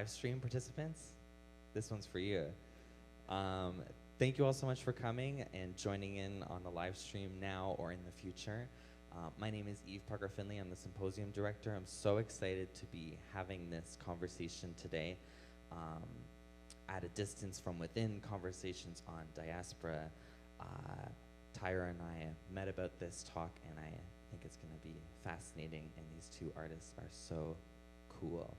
live stream participants, this one's for you. Um, Thank you all so much for coming and joining in on the live stream now or in the future. My name is Eve Parker Finley. I'm the symposium director. I'm so excited to be having this conversation today. At a distance from within, conversations on diaspora. Tyra and I met about this talk, and I think it's going to be fascinating, and these two artists are so cool.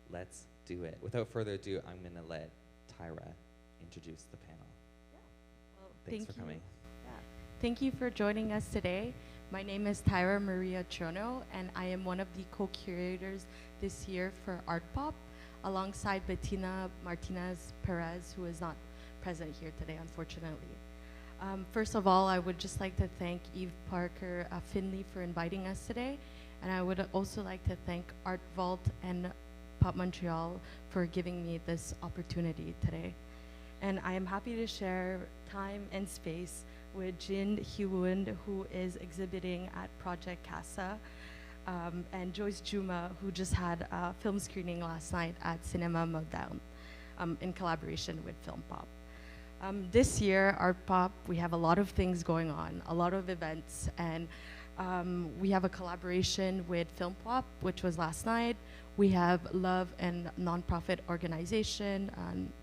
Let's do it. Without further ado, I'm going to let Tyra introduce the panel. Well, Thanks for coming. Thank you for joining us today. My name is Tyra Maria Chono, and I am one of the co-curators this year for Art Pop, alongside Bettina Martinez Perez, who is not present here today, unfortunately. First of all, I would just like to thank Eve Parker Finley for inviting us today, and I would also like to thank Art Vault and Pop Montreal for giving me this opportunity today. And I am happy to share time and space with Jin Hyewon, who is exhibiting at Project Casa, and Joyce Juma, who just had a film screening last night at Cinema Meltdown in collaboration with Film Pop. This year, Art Pop, we have a lot of things going on, a lot of events, and we have a collaboration with Film Pop, which was last night. We have Love and Nonprofit Organization, an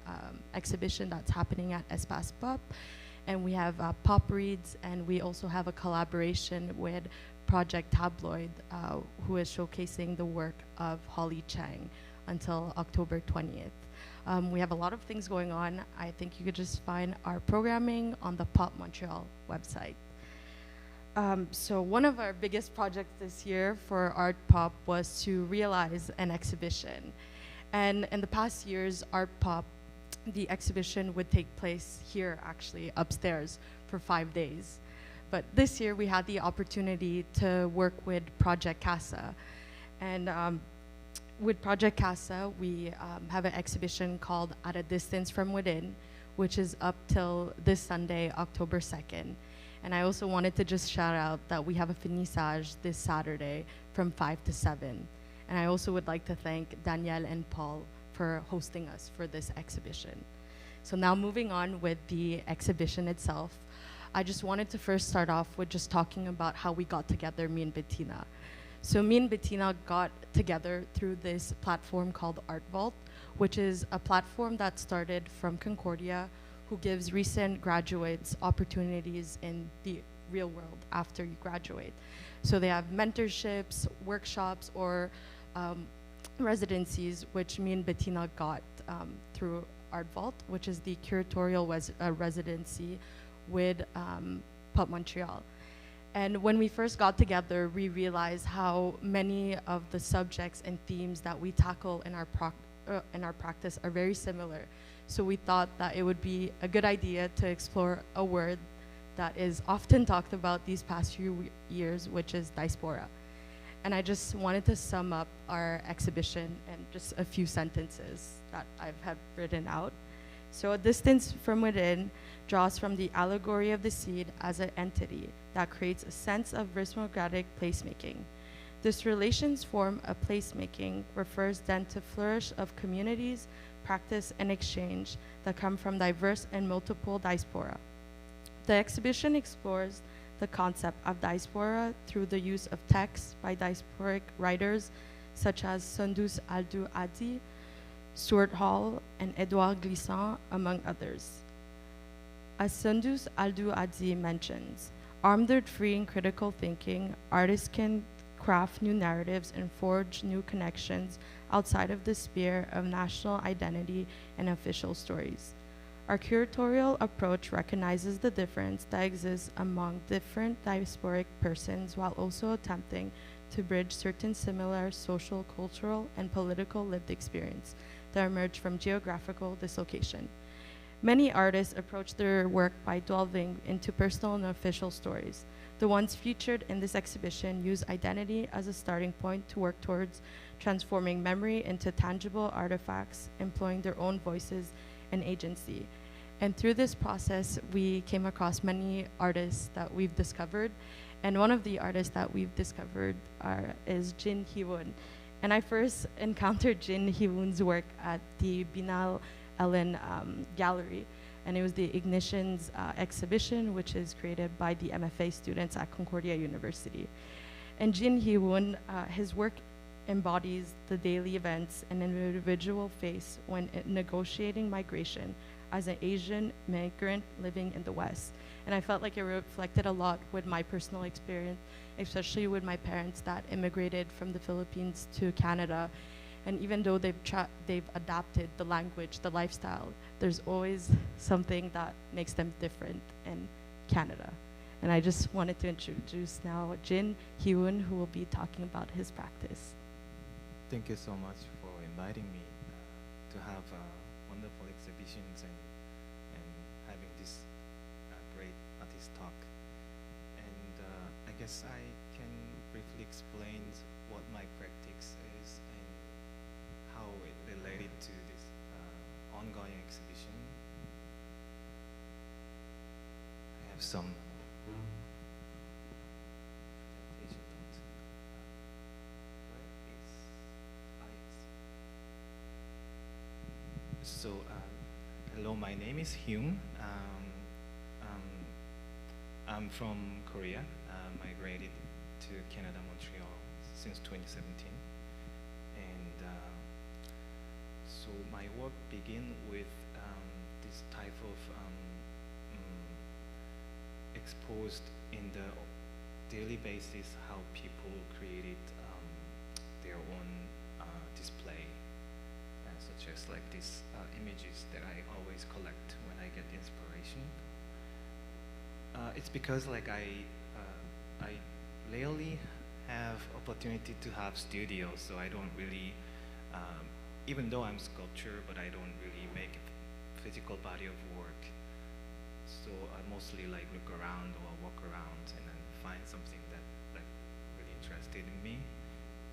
exhibition that's happening at Espace Pop. And we have Pop Reads, and we also have a collaboration with Project Tabloid, who is showcasing the work of Holly Chang until October 20th. We have a lot of things going on. I think you could just find our programming on the Pop Montreal website. So one of our biggest projects this year for Art Pop was to realize an exhibition. And in the past years, Art Pop, the exhibition would take place here, actually, upstairs for 5 days. But this year, we had the opportunity to work with Project Casa. And with Project Casa, we have an exhibition called At a Distance from Within, which is up till this Sunday, October 2nd. And I also wanted to just shout out that we have a finissage this Saturday from 5 to 7. And I also would like to thank Danielle and Paul for hosting us for this exhibition. So now moving on with the exhibition itself, I just wanted to first start off with just talking about how we got together, me and Bettina. So me and Bettina got together through this platform called Art Vault, which is a platform that started from Concordia, who gives recent graduates opportunities in the real world after you graduate. So they have mentorships, workshops, or residencies, which me and Bettina got through Art Vault, which is the curatorial residency with Pop Montreal. And when we first got together, we realized how many of the subjects and themes that we tackle in our practice are very similar. So we thought that it would be a good idea to explore a word that is often talked about these past few years, which is diaspora. And I just wanted to sum up our exhibition in just a few sentences that I've had written out. So A Distance from Within draws from the allegory of the seed as an entity that creates a sense of rhythmocratic placemaking. This relations form of placemaking refers then to flourish of communities, practice, and exchange that come from diverse and multiple diaspora. The exhibition explores the concept of diaspora through the use of texts by diasporic writers such as Sundus Aldou Adi, Stuart Hall, and Edouard Glissant, among others. As Sundus Aldou Adi mentions, armed with free and critical thinking, artists can craft new narratives and forge new connections outside of the sphere of national identity and official stories. Our curatorial approach recognizes the difference that exists among different diasporic persons while also attempting to bridge certain similar social, cultural, and political lived experience that emerge from geographical dislocation. Many artists approach their work by delving into personal and official stories. The ones featured in this exhibition use identity as a starting point to work towards transforming memory into tangible artifacts, employing their own voices and agency. And through this process, we came across many artists that we've discovered. And one of the artists that we've discovered is Jin Hyewon. And I first encountered Jin Hee-woon's work at the Binal Ellen Gallery. And it was the Ignitions exhibition, which is created by the MFA students at Concordia University. And Jin Hee-woon, his work embodies the daily events an individual face when negotiating migration as an Asian migrant living in the West. And I felt like it reflected a lot with my personal experience, especially with my parents that immigrated from the Philippines to Canada. And even though they've adapted the language, the lifestyle, there's always something that makes them different in Canada. And I just wanted to introduce now Jin Hee-woon, who will be talking about his practice. Thank you so much for inviting me to have wonderful exhibitions and having this great artist talk. And I guess I can briefly explain what my practice is and how it related to this ongoing exhibition. I have some presentation notes. So, hello, my name is Hyun. I'm from Korea. Migrated to Canada, Montreal since 2017. And so my work began with this type of exposed in the daily basis how people created their own display, such as like these images that I always collect when I get inspiration. It's because like I rarely have opportunity to have studios, so I don't really, even though I'm sculptor, but I don't really make a physical body of work. So I mostly like look around or walk around and then find something that like really interested in me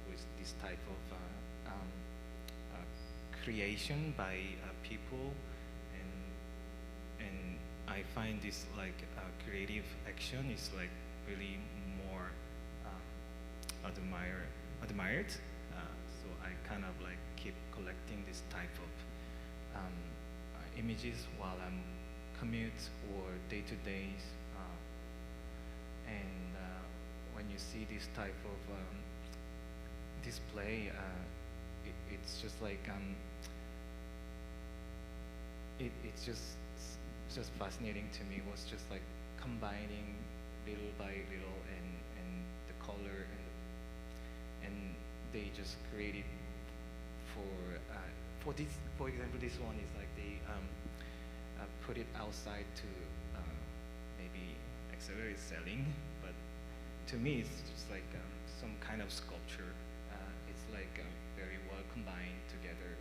with this type of creation by people, and I find this like creative action is like really more admired. So I kind of like keep collecting this type of images while I'm commute or day-to-days. And when you see this type of display, it's just like it's just fascinating to me. It was just like combining little by little and the color and they just created for this. For example, this one is like they put it outside to maybe accelerate selling, but to me it's just like some kind of sculpture. It's like very well combined together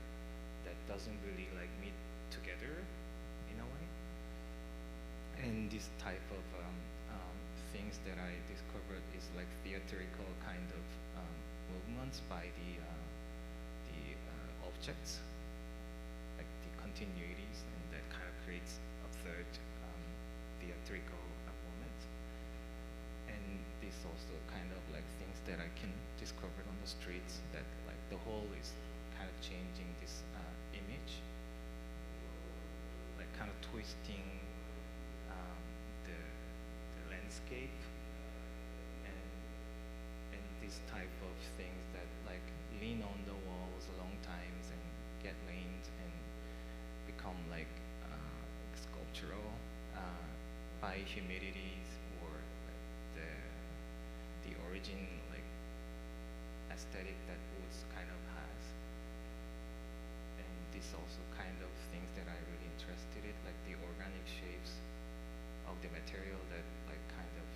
that doesn't really like meet together in a way. And this type of things that I discovered is like theatrical kind of movements by the objects, like the continuities, and that kind of creates a third theatrical moment. And this also kind of like things that I can discover on the streets, that like the whole is kind of changing this image, like kind of twisting the landscape, and this type of things that like lean on the walls a long times and get leaned and become like sculptural by humidities or the origin like aesthetic that woods kind of has. And this also kind of things that I really interested in, like the organic shapes of the material that like kind of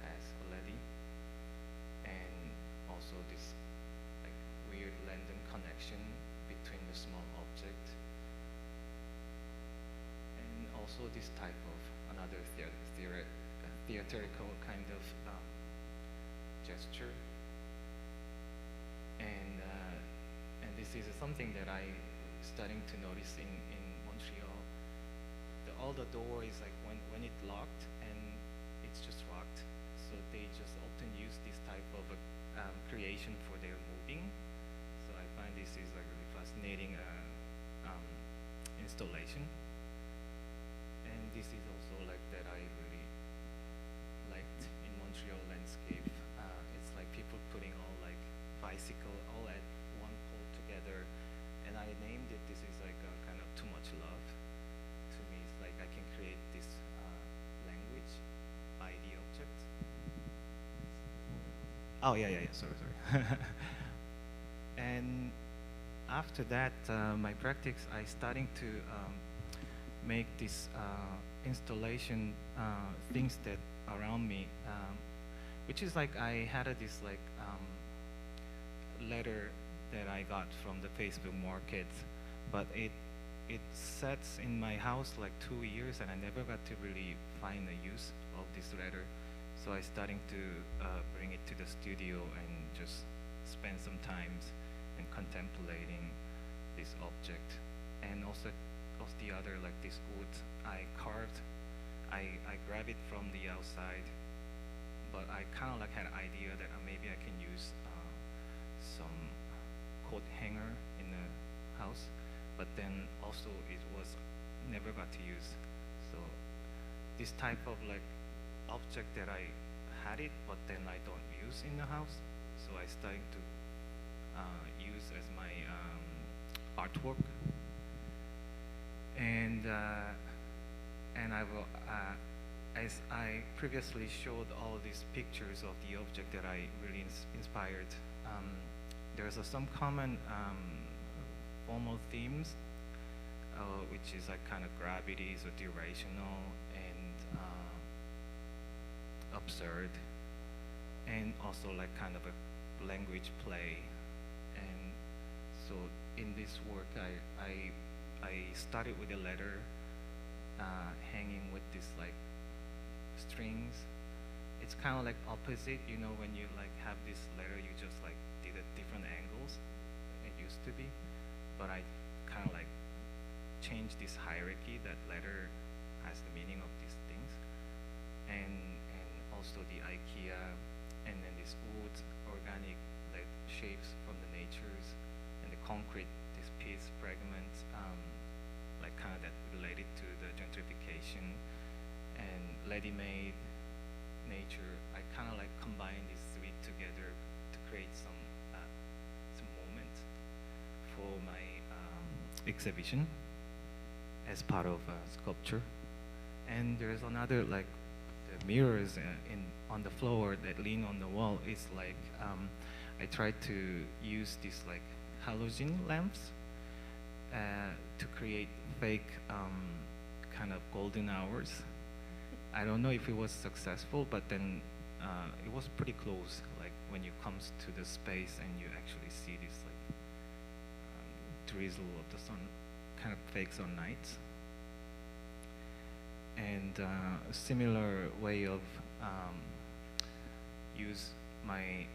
has already, and also this like weird random connection between the small object, and also this type of another theatrical kind of gesture. And this is something that I starting to notice in Montreal. All the door is like when it locked and it's just locked. So they just often use this type of creation for their moving. Oh, yeah, yeah, yeah. Sorry, sorry. And after that, my practice, I starting to make this installation things that around me, which is like I had this like letter that I got from the Facebook Market, but it sits in my house like 2 years, and I never got to really find a use of this letter. So I starting to bring it to the studio and just spend some times and contemplating this object, and also of the other like this wood I carved. I grab it from the outside, but I kind of like had an idea that maybe I can use some coat hanger in the house, but then also it was never got to use. So this type of like object that I had it, but then I don't use in the house, so I starting to use as my artwork, and I will as I previously showed all these pictures of the object that I really inspired. There's some common formal themes, which is like kind of gravities or durational and absurd, and also like kind of a language play. And so in this work, I started with a letter hanging with this like strings. It's kind of like opposite, you know, when you like have this letter, you just like did at different angles. It used to be, but I kind of like changed this hierarchy that letter has the meaning of these things, and also the IKEA, and then this wood, organic like shapes from the natures, and the concrete, this piece fragment, like kind of that related to the gentrification and ready-made nature. I kind of like combine these three together to create some moment for my exhibition as part of sculpture. And there's another like the mirrors on the floor that lean on the wall. Is like I tried to use these like halogen lamps to create fake kind of golden hours. I don't know if it was successful, but then it was pretty close. Like when you comes to the space and you actually see this like drizzle of the sun, kind of fakes on nights. And a similar way of use my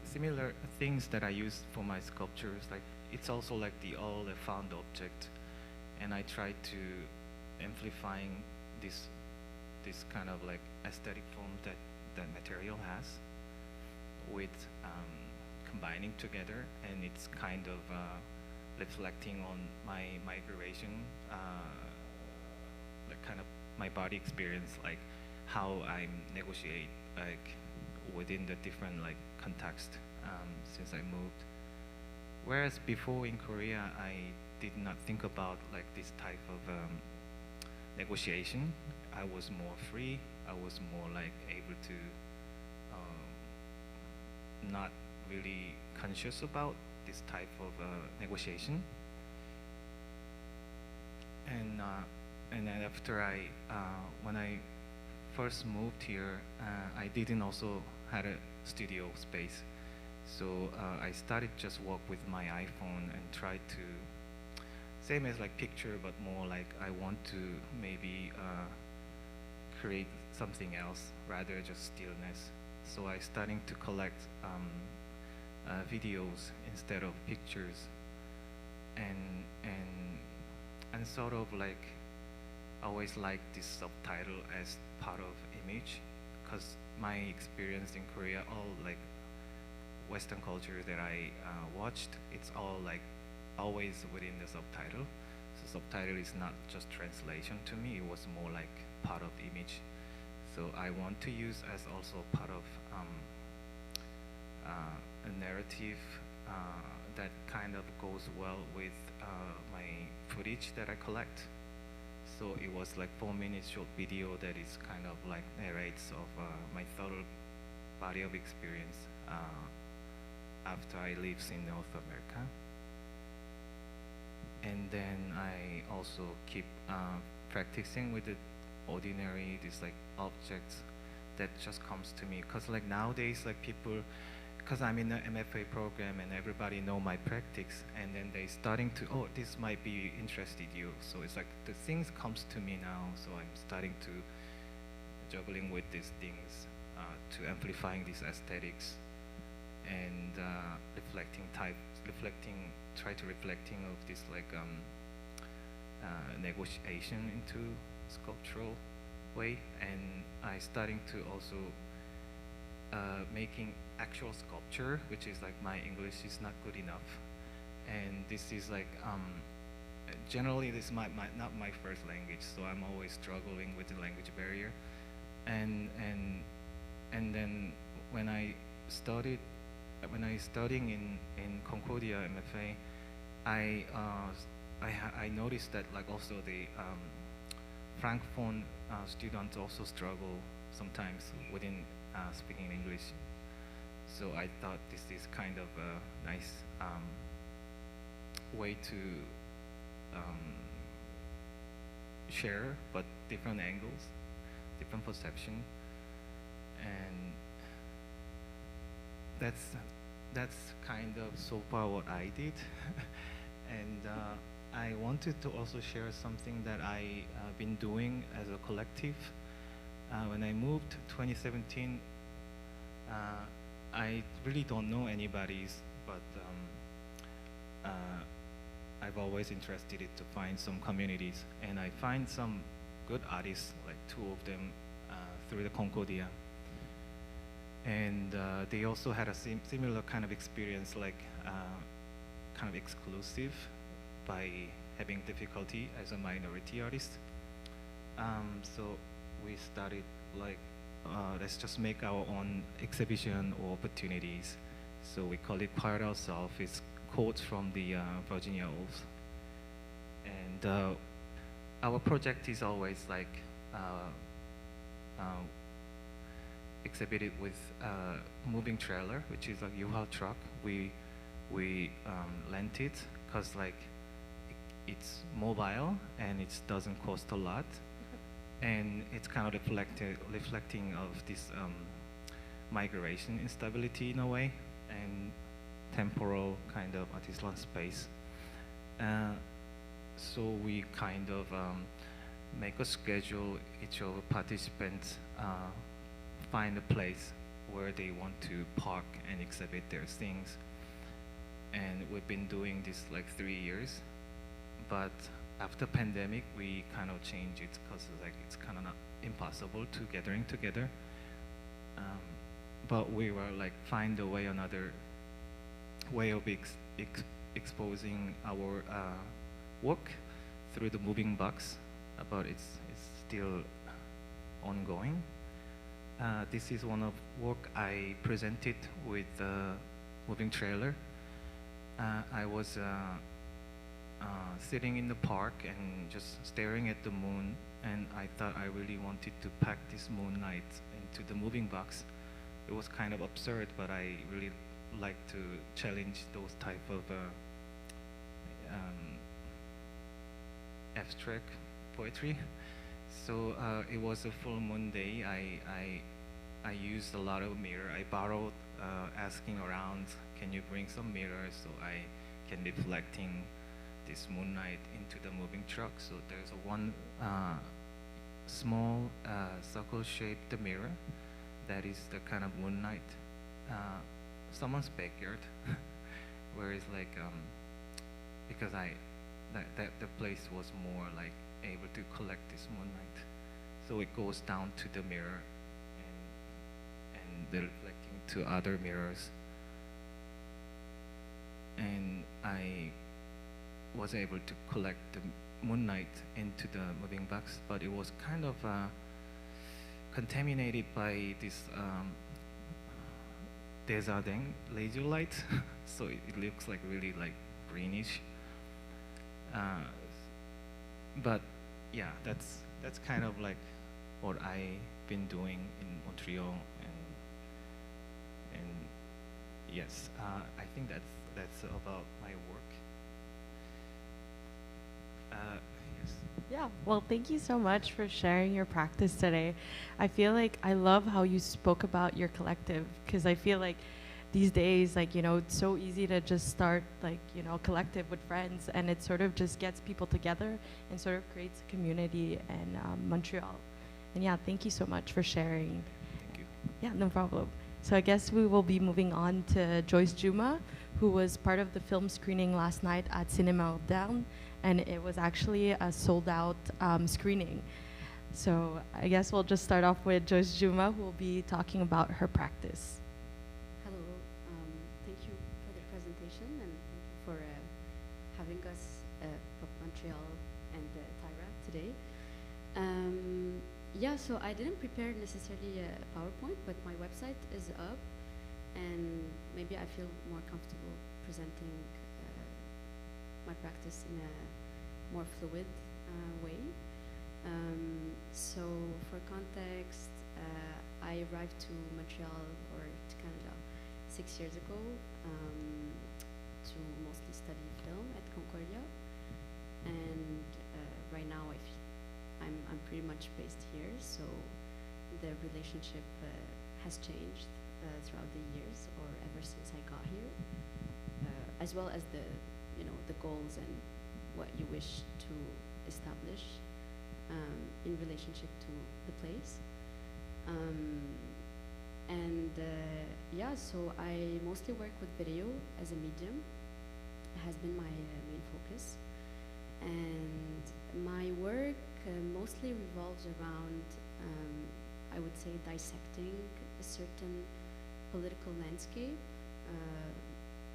similar things that I use for my sculptures. Like it's also like the all the found object, and I try to amplifying this kind of like aesthetic form that that material has with combining together, and it's kind of reflecting on my migration, like kind of my body experience, like how I negotiate like within the different like context since I moved. Whereas before in Korea, I did not think about like this type of negotiation. I was more free. I was more like able to not really conscious about this type of negotiation. And then after when I first moved here, I didn't also had a studio space. So I started just work with my iPhone and try to, same as like picture, but more like I want to maybe create something else rather just stillness. So I starting to collect videos instead of pictures, and sort of like always like this subtitle as part of image, because my experience in Korea, all like Western culture that I watched, it's all like always within the subtitle. So subtitle is not just translation to me, it was more like part of image. So I want to use as also part of a narrative that kind of goes well with my footage that I collect. So it was like 4 minute short video that is kind of like narrates of my body of experience after I lived in North America. And then I also keep practicing with the ordinary, these like objects that just comes to me. Cause like nowadays, like people, cause I'm in the MFA program and everybody know my practice, and then they starting to, oh, this might be interested you. So it's like the things comes to me now. So I'm starting to juggling with these things to amplifying these aesthetics and try to reflecting of this like negotiation into sculptural way, and I starting to also making actual sculpture, which is like my English is not good enough, and this is like generally this is not my first language, so I'm always struggling with the language barrier, and then when I studying in Concordia MFA, I noticed that like also the Francophone students also struggle sometimes within speaking English. So I thought this is kind of a nice way to share, but different angles, different perception, and that's kind of so far what I did. And I wanted to also share something that I been doing as a collective. When I moved 2017, I really don't know anybody's, but I've always interested in to find some communities, and I find some good artists, like two of them, through the Concordia. And they also had a similar kind of experience, like kind of exclusive by having difficulty as a minority artist. So we started like, let's just make our own exhibition or opportunities. So we call it Quiet Ourselves. It's quotes from the Virginia Woolf. And our project is always like exhibited with moving trailer, which is like U-Haul truck. We lent it because like it's mobile and it doesn't cost a lot, and it's kind of reflecting of this migration instability in a way, and temporal kind of artisanal space. So we kind of make a schedule. Each of the participants find a place where they want to park and exhibit their things. And we've been doing this like 3 years, but after pandemic, we kind of changed it because like it's kind of not impossible to gathering together. But we were like find a way, another way of exposing our work through the moving box, but it's still ongoing. This is one of work I presented with the moving trailer. I was sitting in the park and just staring at the moon, and I thought I really wanted to pack this moonlight into the moving box. It was kind of absurd, but I really like to challenge those type of abstract poetry. So it was a full moon day. I used a lot of mirror. I borrowed, asking around, can you bring some mirrors so I can reflecting this moonlight into the moving truck. So there's a one small circle-shaped mirror that is the kind of moonlight. Someone's backyard, where it's like because the place was more like able to collect this moonlight, so it goes down to the mirror and they're reflecting to other mirrors, and I was able to collect the moonlight into the moving box, but it was kind of contaminated by this Desjardins laser light, so it looks like really like greenish. But yeah, that's kind of like what I've been doing in Montreal, And yes, I think that's about my work. Yes. Yeah, well, thank you so much for sharing your practice today. I feel like I love how you spoke about your collective, because I feel like these days, like, you know, it's so easy to just start, like, you know, a collective with friends, and it sort of just gets people together and sort of creates a community in Montreal. And yeah, thank you so much for sharing. Thank you. Yeah, no problem. So I guess we will be moving on to Joyce Juma, who was part of the film screening last night at Cinema Down, and it was actually a sold-out screening. So I guess we'll just start off with Joyce Juma, who will be talking about her practice. Hello, thank you for the presentation and thank you for having us, Pop Montreal and Tyra today. Yeah, so I didn't prepare necessarily a PowerPoint, but my website is up, and maybe I feel more comfortable presenting my practice in a more fluid way. So for context, I arrived to Montreal or to Canada 6 years ago to mostly study film at Concordia, and right now I'm pretty much based here, so the relationship has changed throughout the years or ever since I got here, as well as the goals and what you wish to establish in relationship to the place. Yeah, so I mostly work with video as a medium. It has been my main focus, and my work mostly revolves around, I would say, dissecting a certain political landscape,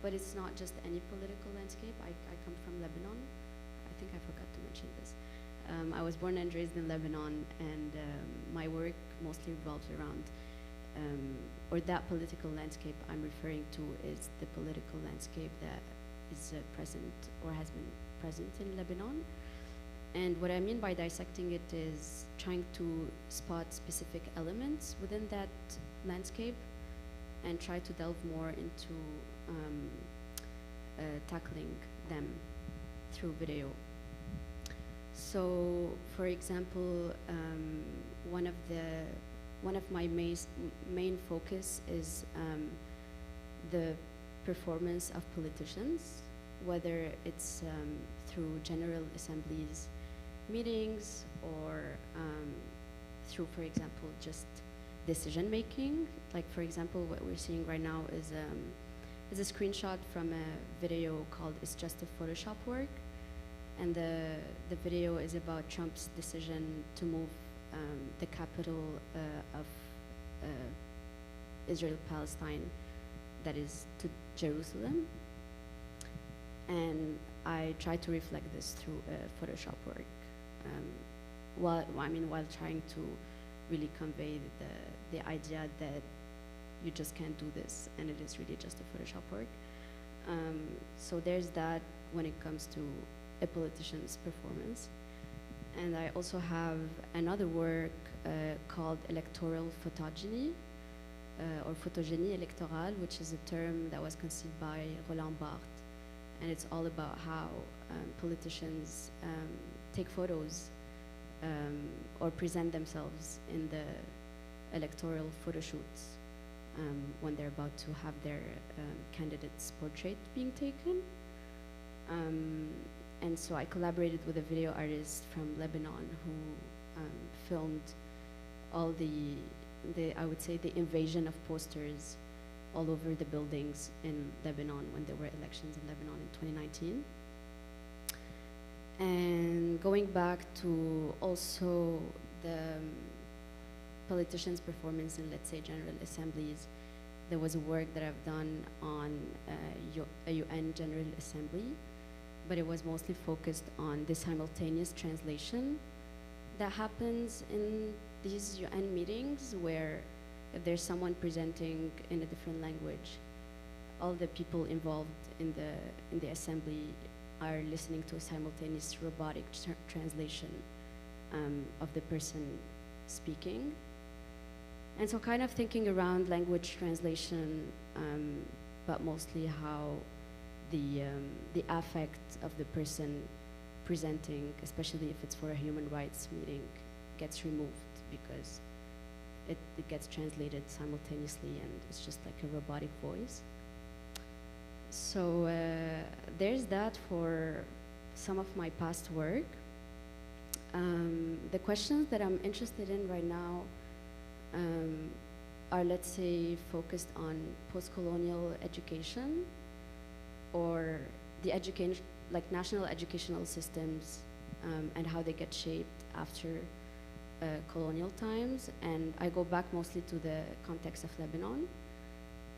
but it's not just any political landscape. I come from Lebanon. I think I forgot to mention this. I was born and raised in Lebanon, and my work mostly revolves around, or that political landscape I'm referring to is the political landscape that is present or has been present in Lebanon. And what I mean by dissecting it is trying to spot specific elements within that landscape and try to delve more into tackling them through video. So, for example, one of my main focus is the performance of politicians, whether it's through general assemblies, meetings, or through, for example, just decision making. Like, for example, what we're seeing right now is a screenshot from a video called "It's Just a Photoshop Work," and the video is about Trump's decision to move the capital of Israel-Palestine, that is, to Jerusalem. And I try to reflect this through Photoshop work, while trying to really convey the idea that you just can't do this, and it is really just a Photoshop work. So there's that when it comes to a politician's performance. And I also have another work called electoral photogeny, or photogenie électorale, which is a term that was conceived by Roland Barthes. And it's all about how politicians take photos or present themselves in the electoral photo shoots when they're about to have their candidate's portrait being taken. And so I collaborated with a video artist from Lebanon who filmed all I would say, the invasion of posters all over the buildings in Lebanon when there were elections in Lebanon in 2019. And going back to also the politicians' performance in, let's say, general assemblies, there was a work that I've done on a UN General Assembly, but it was mostly focused on the simultaneous translation that happens in these UN meetings, where if there's someone presenting in a different language, all the people involved in the assembly are listening to a simultaneous robotic translation of the person speaking. And so kind of thinking around language translation, but mostly how the affect of the person presenting, especially if it's for a human rights meeting, gets removed because it gets translated simultaneously and it's just like a robotic voice. So there's that for some of my past work. The questions that I'm interested in right now are, let's say, focused on post-colonial education or the education, like national educational systems and how they get shaped after colonial times. And I go back mostly to the context of Lebanon.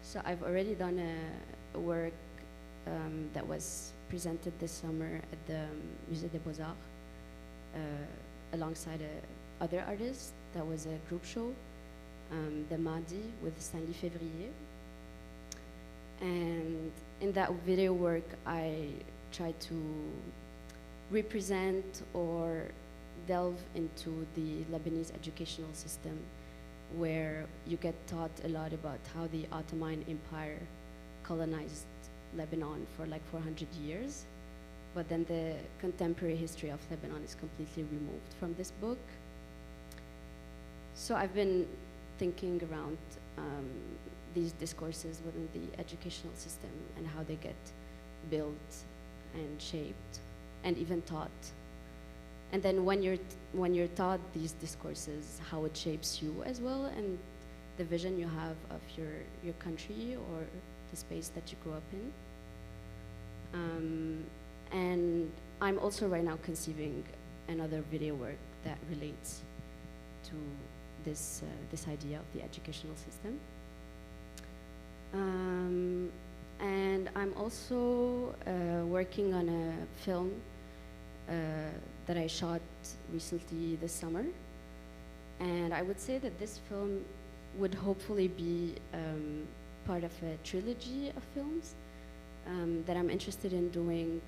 So I've already done a work that was presented this summer at the Musée des Beaux-Arts alongside other artists. That was a group show, the Mardi with Stanley Février. And in that video work, I tried to represent or delve into the Lebanese educational system, where you get taught a lot about how the Ottoman Empire colonized Lebanon for like 400 years. But then the contemporary history of Lebanon is completely removed from this book. So I've been thinking around these discourses within the educational system and how they get built and shaped and even taught. And then when you're taught these discourses, how it shapes you as well, and the vision you have of your country or the space that you grew up in. And I'm also right now conceiving another video work that relates to this idea of the educational system. And I'm also working on a film that I shot recently this summer. And I would say that this film would hopefully be part of a trilogy of films that I'm interested in doing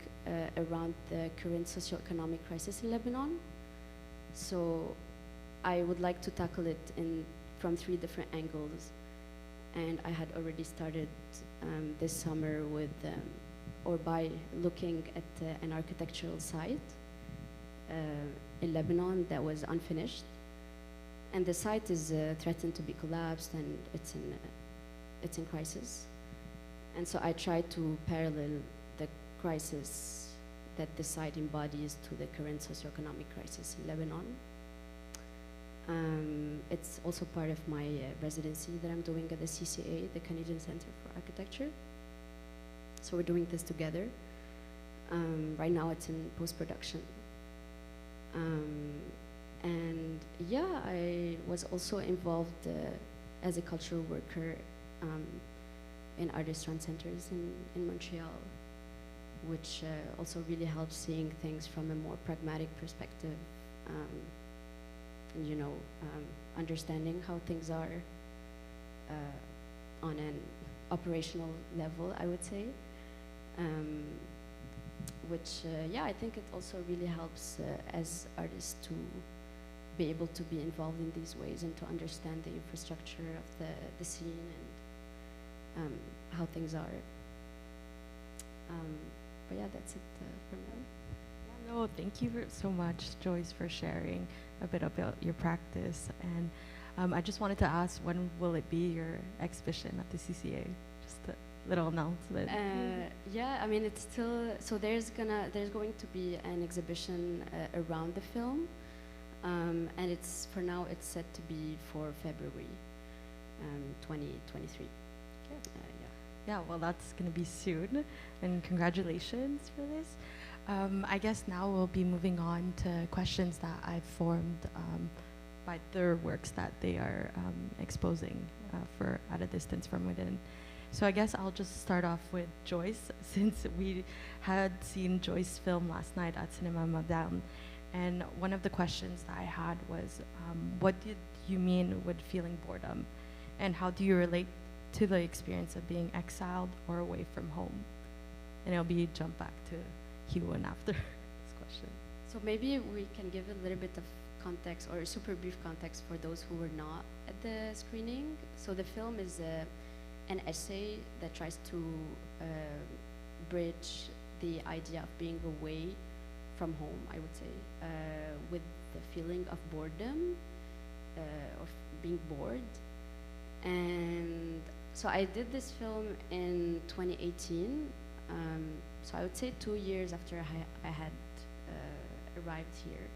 around the current socioeconomic crisis in Lebanon. So I would like to tackle it from 3 different angles. And I had already started this summer with, or by looking at an architectural site in Lebanon that was unfinished. And the site is threatened to be collapsed, and it's in crisis. And so I tried to parallel the crisis that the site embodies to the current socioeconomic crisis in Lebanon. It's also part of my residency that I'm doing at the CCA, the Canadian Centre for Architecture. So we're doing this together. Right now it's in post-production. And yeah, I was also involved as a cultural worker in art restaurant centers in Montreal, which also really helps seeing things from a more pragmatic perspective, and understanding how things are on an operational level, I would say. Which, yeah, I think it also really helps as artists to be able to be involved in these ways and to understand the infrastructure of the scene and how things are. But yeah, that's it for now. Yeah, no, thank you so much, Joyce, for sharing a bit about your practice. And I just wanted to ask, when will it be your exhibition at the CCA? Just a little announcement. Yeah, I mean, it's still, so there's going to be an exhibition around the film. And it's, for now, it's set to be for February 2023. Yeah, well, that's going to be soon, and congratulations for this. I guess now we'll be moving on to questions that I've formed by their works that they are exposing for At a Distance from Within. So I guess I'll just start off with Joyce, since we had seen Joyce's film last night at Cinema Madame. And one of the questions that I had was, what did you mean with feeling boredom? And how do you relate to the experience of being exiled or away from home? And it'll be jump back to Hyun after this question. So maybe we can give a little bit of context or a super brief context for those who were not at the screening. So the film is an essay that tries to bridge the idea of being away from home, I would say, with the feeling of boredom, of being bored. And so I did this film in 2018. So I would say 2 years after I had arrived here.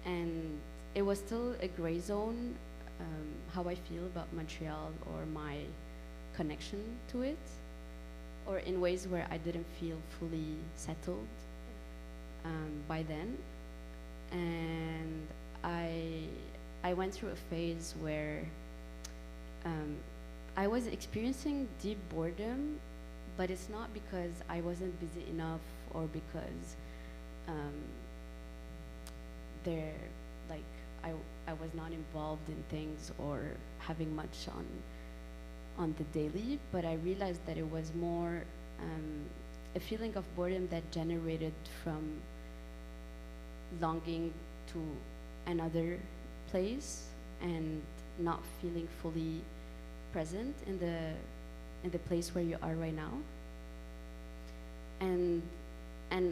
And it was still a gray zone, how I feel about Montreal or my connection to it, or in ways where I didn't feel fully settled by then. And I went through a phase where I was experiencing deep boredom, but it's not because I wasn't busy enough or because I was not involved in things or having much on the daily, but I realized that it was more a feeling of boredom that generated from longing to another place and not feeling fully present in the place where you are right now. And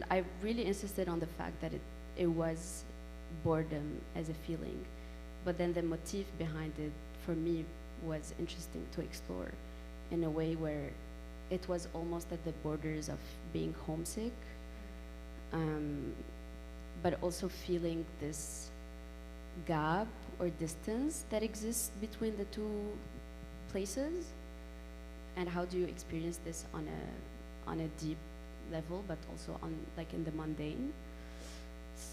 I really insisted on the fact that it was boredom as a feeling, but then the motif behind it for me was interesting to explore in a way where it was almost at the borders of being homesick, but also feeling this gap or distance that exists between the two places, and how do you experience this on a deep level, but also on like in the mundane.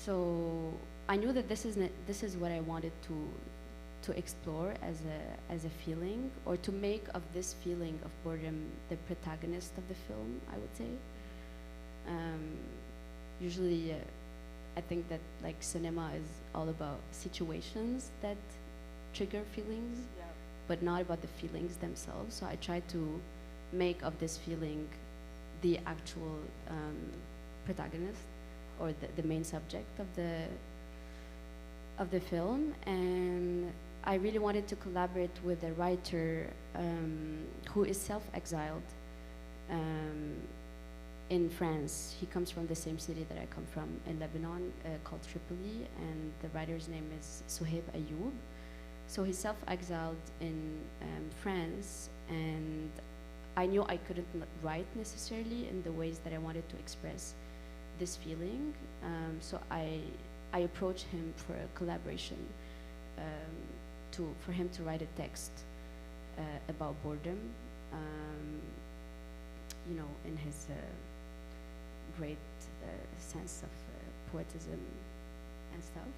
So I knew that this is what I wanted to explore as a feeling, or to make of this feeling of boredom the protagonist of the film, I would say. Usually, I think that like cinema is all about situations that trigger feelings, but not about the feelings themselves. So I tried to make of this feeling the actual protagonist, or the main subject of the film. And I really wanted to collaborate with a writer who is self-exiled in France. He comes from the same city that I come from in Lebanon, called Tripoli, and the writer's name is Suhaib Ayoub. So he's self-exiled in France, and I knew I couldn't write necessarily in the ways that I wanted to express this feeling. So I approached him for a collaboration, for him to write a text about boredom, you know, in his great sense of poetism and stuff.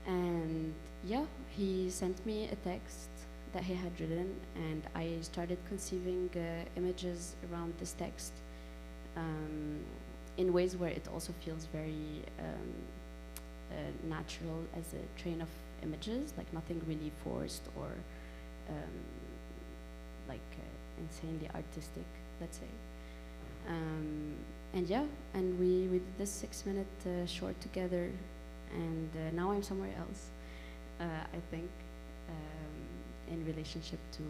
And yeah, he sent me a text that he had written, and I started conceiving images around this text in ways where it also feels very natural as a train of images, like nothing really forced or insanely artistic, let's say. And yeah, and we did this 6-minute short together, and now I'm somewhere else, I think, in relationship to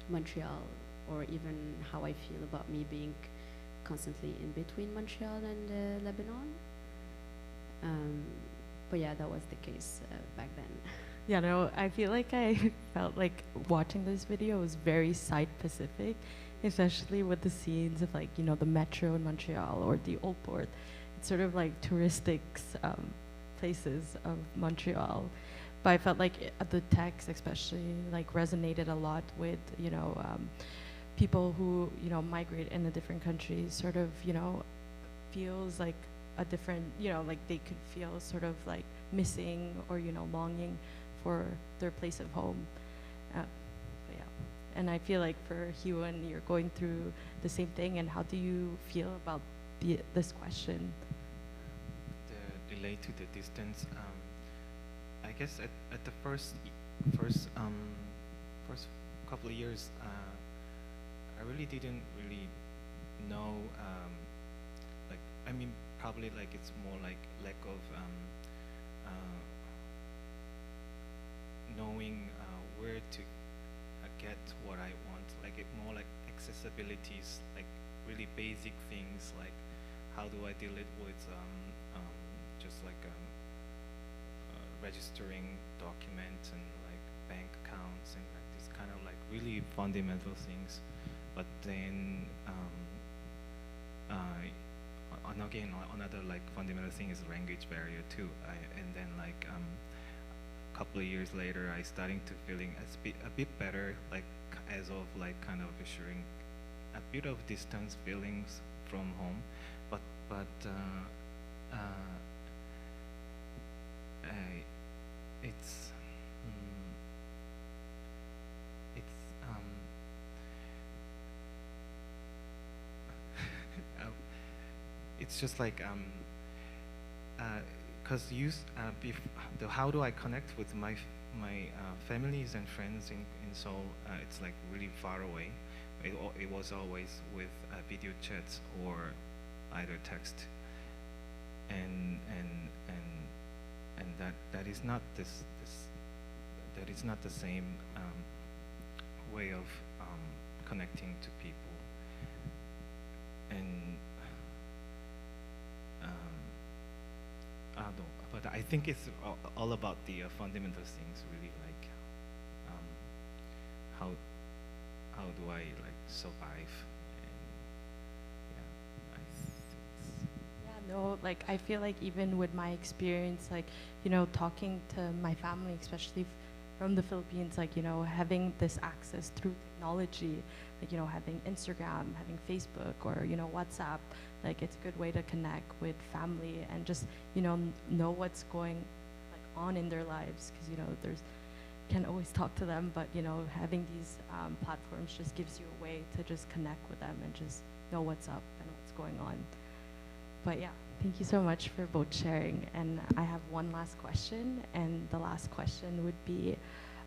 Montreal, or even how I feel about me being constantly in between Montreal and Lebanon. But yeah, that was the case back then. Yeah, no, I feel like I felt like watching this video was very site-specific, especially with the scenes of like, you know, the metro in Montreal or the Old Port. It's sort of like touristic places of Montreal. But I felt like the text especially like resonated a lot with, you know, people who, you know, migrate in the different countries, sort of, you know, feels like a different, you know, like they could feel sort of like missing or, you know, longing for their place of home. But yeah, and I feel like for Hyun, you're going through the same thing, and how do you feel about this question? The delay to the distance. I guess at the first couple of years, I really didn't really know. Like, I mean, probably like it's more like lack of knowing where to get what I want, like more like accessibilities, like really basic things, like how do I deal it with just like registering documents and like bank accounts and like these kind of like really fundamental things. But then and again, another like fundamental thing is language barrier too. And then like a couple of years later, I starting to feeling a bit better, like as of like kind of assuring a bit of distance feelings from home, but it's it's just like because how do I connect with my families and friends in Seoul? It's like really far away. It was always with video chats or either text, and that is not that is not the same way of connecting to people. And but I think it's all about the fundamental things, really, like how do I like survive, and yeah, I think Yeah, no, like I feel like even with my experience, like, you know, talking to my family, especially from the Philippines, like, you know, having this access through technology, like, you know, having Instagram, having Facebook, or, you know, WhatsApp, like it's a good way to connect with family and just, you know what's going like on in their lives, because, you know, can't always talk to them, but, you know, having these platforms just gives you a way to just connect with them and just know what's up and what's going on. But yeah, thank you so much for both sharing. And I have one last question, and the last question would be,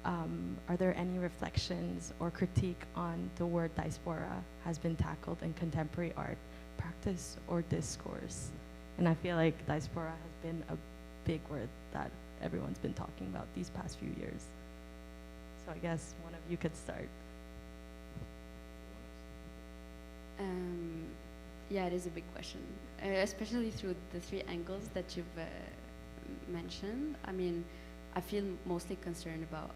are there any reflections or critique on the word diaspora has been tackled in contemporary art, practice, or discourse? And I feel like diaspora has been a big word that everyone's been talking about these past few years. So I guess one of you could start. Yeah, it is a big question, especially through the three angles that you've mentioned. I mean, I feel mostly concerned about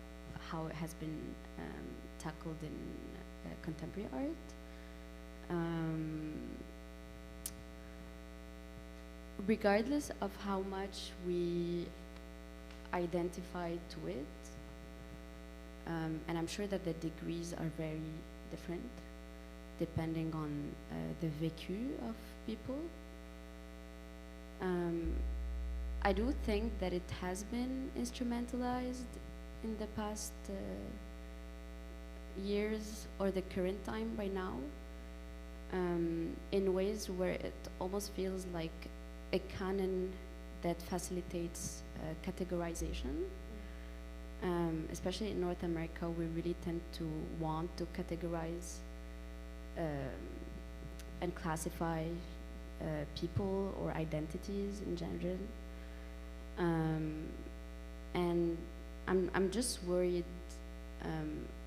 how it has been tackled in contemporary art. Regardless of how much we identify to it, and I'm sure that the degrees are very different depending on the vécu of people. I do think that it has been instrumentalized in the past years, or the current time right now, in ways where it almost feels like a canon that facilitates categorization. Especially in North America, we really tend to want to categorize and classify people or identities in general. And I'm just worried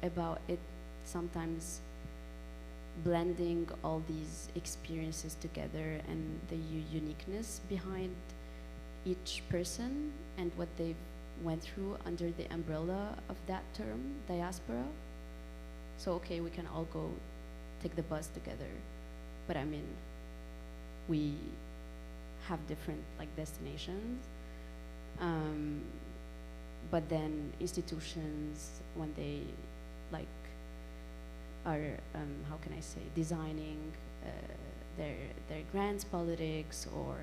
about it sometimes blending all these experiences together and the uniqueness behind each person and what they've went through under the umbrella of that term, diaspora. So okay, we can all go take the bus together, but I mean, we have different like destinations. But then institutions, when they like are how can I say, designing their grants politics, or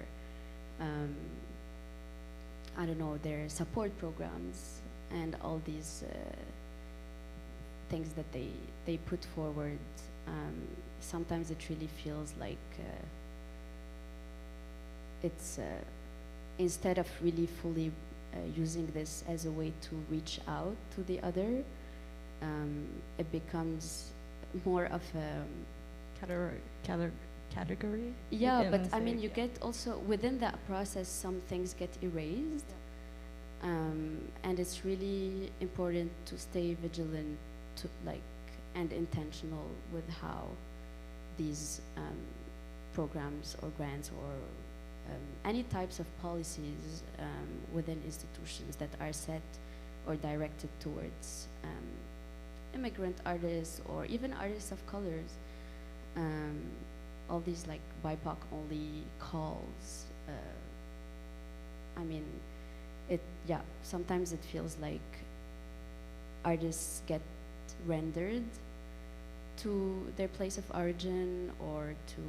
I don't know, their support programs and all these things that they put forward, sometimes it really feels like it's instead of really fully using this as a way to reach out to the other, it becomes more of a category? Yeah, but I mean, you get also within that process, some things get erased, And it's really important to stay vigilant to and intentional with how these programs or grants or any types of policies within institutions that are set or directed towards immigrant artists or even artists of colors. All these like BIPOC only calls. I mean, sometimes it feels like artists get rendered to their place of origin or to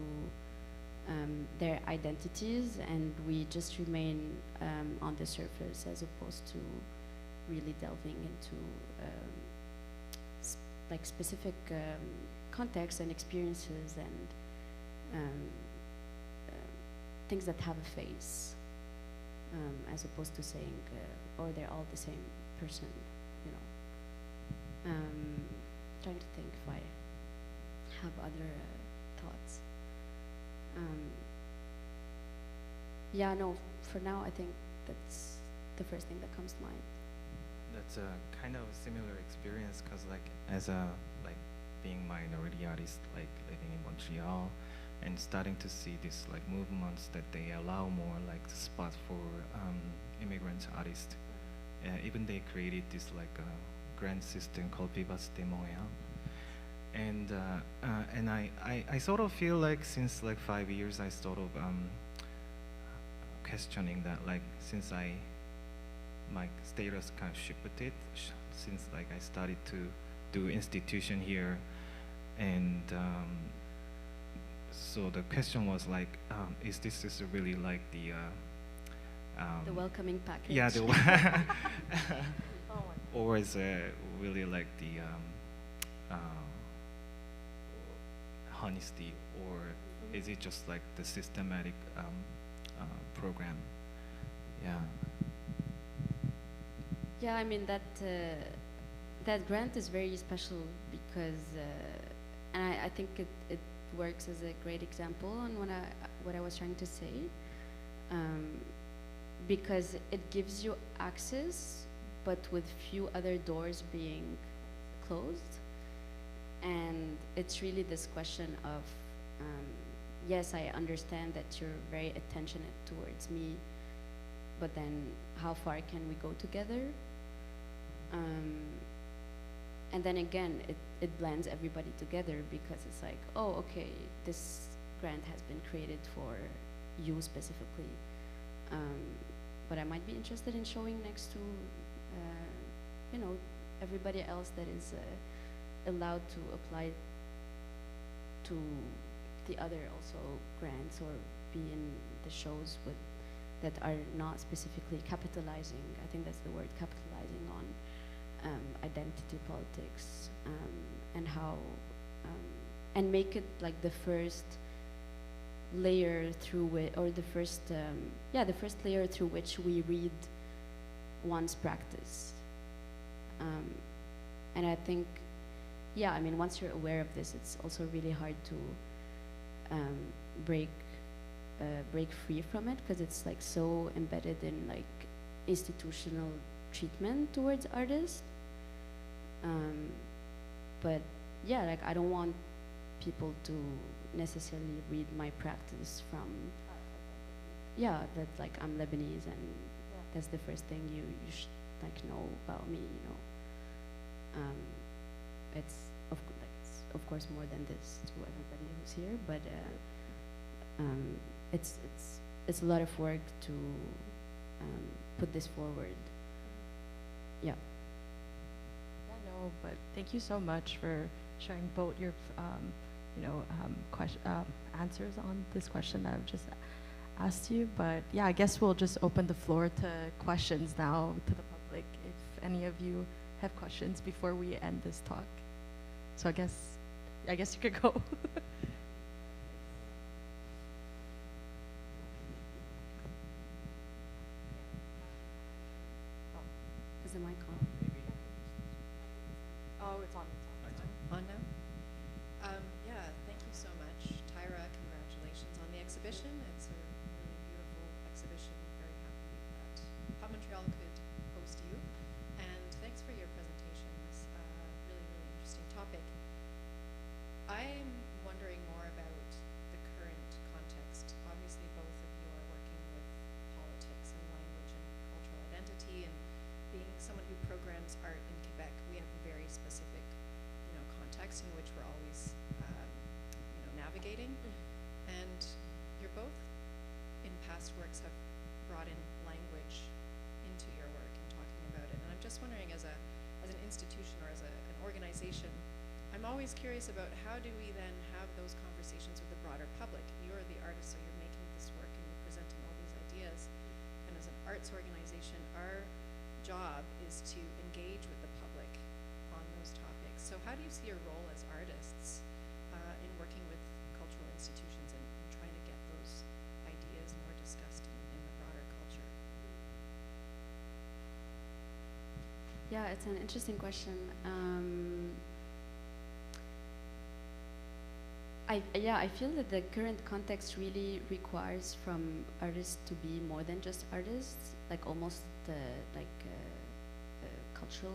their identities, and we just remain on the surface as opposed to really delving into specific contexts and experiences and things that have a face, as opposed to saying, oh, they're all the same person, you know. Trying to think if I have other thoughts. Yeah, no, for now I think that's the first thing that comes to mind. That's a kind of similar experience because as a being minority artist living in Montreal and starting to see these movements that they allow more spots for immigrant artists. Even they created this grant system called Vivacité Montréal. And I sort of feel since 5 years I sort of questioning that since my status kind of shifted since I started to do institution here, and so the question was is this really the welcoming package? Yeah, or is it really the honesty, or is it just the systematic program? Yeah. Yeah, I mean that grant is very special because, and I think it works as a great example on what I was trying to say, because it gives you access, but with few other doors being closed, and it's really this question of, yes, I understand that you're very attentionate towards me, but then how far can we go together? And then again, it blends everybody together because it's oh, okay, this grant has been created for you specifically, but I might be interested in showing next to, you know, everybody else that is allowed to apply to the other also grants or be in the shows that are not specifically capitalizing, I think that's the word, capitalizing on identity politics, and how, and make it the first layer through which, or the first layer through which we read one's practice. And I think, yeah, I mean, once you're aware of this, it's also really hard to break free from it, because it's so embedded in institutional treatment towards artists. But yeah, I don't want people to necessarily read my practice from, yeah, that I'm Lebanese and that's the first thing you should know about me, you know. It's of course more than this to everybody who's here, but it's a lot of work to put this forward. Yeah. No, but thank you so much for sharing both your, answers on this question that I've just asked you. But yeah, I guess we'll just open the floor to questions now to the public, if any of you have questions before we end this talk. So I guess you could go. Is the mic on? Oh, it's on. On now? Yeah, thank you so much. Tyra, congratulations on the exhibition. It's a really beautiful exhibition. Very happy that Pop Montreal could organization, I'm always curious about how do we then have those conversations with the broader public. You're the artist, so you're making this work and you're presenting all these ideas. And as an arts organization, our job is to engage with the public on those topics. So how do you see your role as artists in working with cultural institutions and trying to get those ideas more discussed in the broader culture? Yeah, it's an interesting question. I feel that the current context really requires from artists to be more than just artists, like almost cultural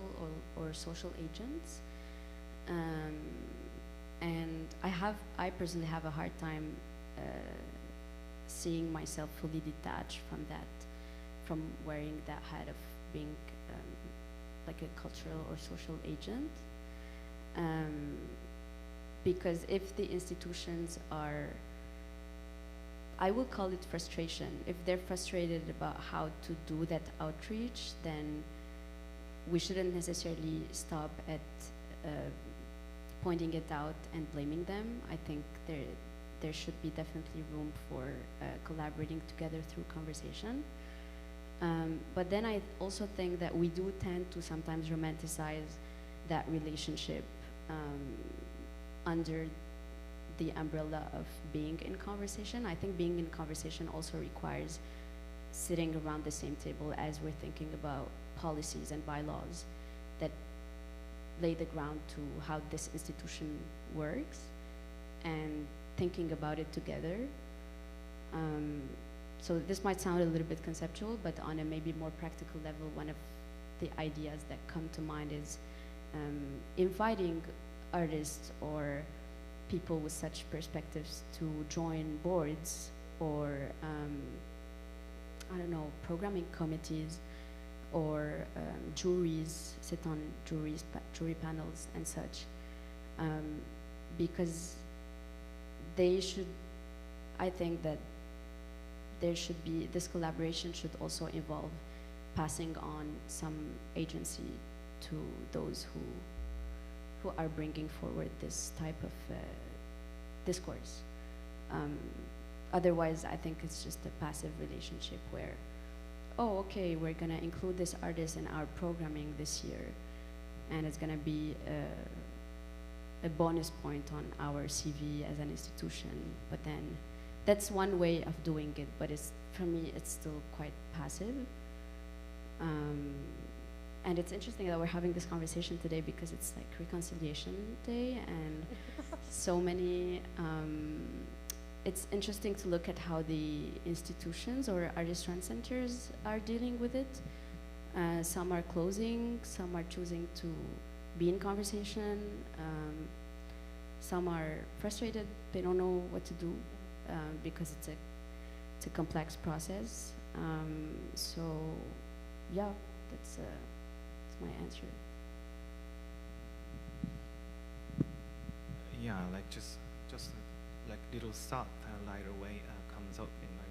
or social agents. And I personally have a hard time seeing myself fully detached from that, from wearing that hat of being like a cultural or social agent. Because if the institutions are, I will call it frustration. If they're frustrated about how to do that outreach, then we shouldn't necessarily stop at pointing it out and blaming them. I think there should be definitely room for collaborating together through conversation. But then I also think that we do tend to sometimes romanticize that relationship under the umbrella of being in conversation. I think being in conversation also requires sitting around the same table as we're thinking about policies and bylaws that lay the ground to how this institution works and thinking about it together. So this might sound a little bit conceptual, but on a maybe more practical level, one of the ideas that come to mind is inviting artists or people with such perspectives to join boards or I don't know, programming committees or juries, sit on jury panels and such, because they should, I think that there should be, this collaboration should also involve passing on some agency to those who are bringing forward this type of discourse. Otherwise, I think it's just a passive relationship where, oh, okay, we're gonna include this artist in our programming this year, and it's gonna be a bonus point on our CV as an institution. But then, that's one way of doing it, but for me, it's still quite passive. And it's interesting that we're having this conversation today because it's like Reconciliation Day and so many, it's interesting to look at how the institutions or artist run centers are dealing with it. Some are closing, some are choosing to be in conversation, some are frustrated, they don't know what to do because it's a complex process. So yeah, that's my answer. Yeah, like just like little thought lighter way comes up in my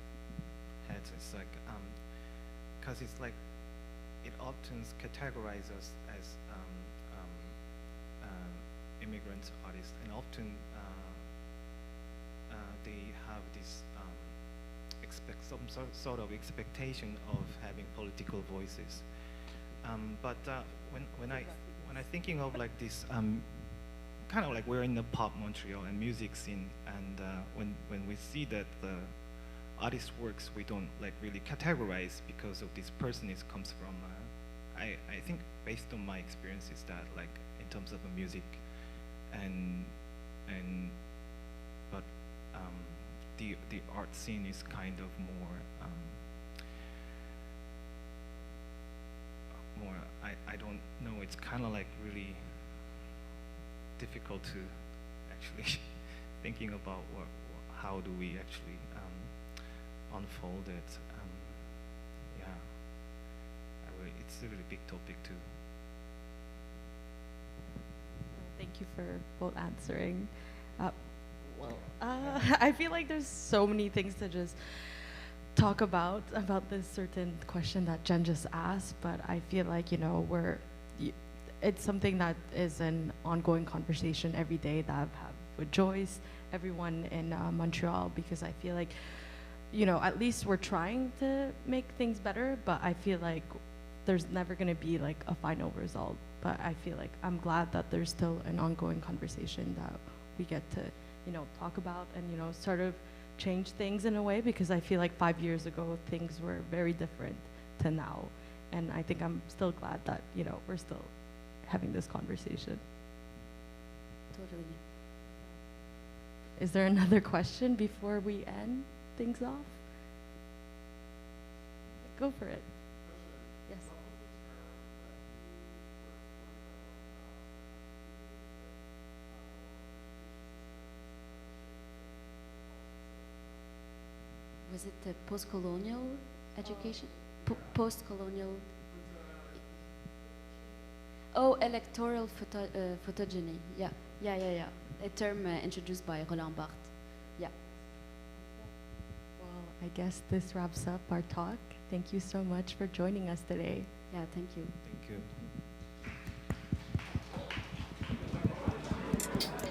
head. It's like because it's like it often categorizes us as immigrant artists, and often they have this some sort of expectation of having political voices. But when I thinking of like this kind of like we're in the pop Montreal and music scene, and when we see that the artist works, we don't like really categorize because of this person comes from. I think based on my experiences that like in terms of the music, but the art scene is kind of more. I don't know. It's kind of like really difficult to actually thinking about how do we actually unfold it. Yeah, it's a really big topic too. Thank you for both answering. I feel like there's so many things to just talk about this certain question that Jen just asked, but I feel like, it's something that is an ongoing conversation every day that I've had with Joyce, everyone in Montreal, because I feel like, you know, at least we're trying to make things better, but I feel like there's never going to be like a final result. But I feel like I'm glad that there's still an ongoing conversation that we get to, you know, talk about and, you know, sort of change things in a way, because I feel like 5 years ago things were very different to now. And I think I'm still glad that, you know, we're still having this conversation. Totally. Is there another question before we end things off? Go for it. Yes. Was it the post-colonial education? Post-colonial. Oh, electoral photogeny. Yeah. A term introduced by Roland Barthes. Yeah. Well, I guess this wraps up our talk. Thank you so much for joining us today. Yeah, thank you. Thank you.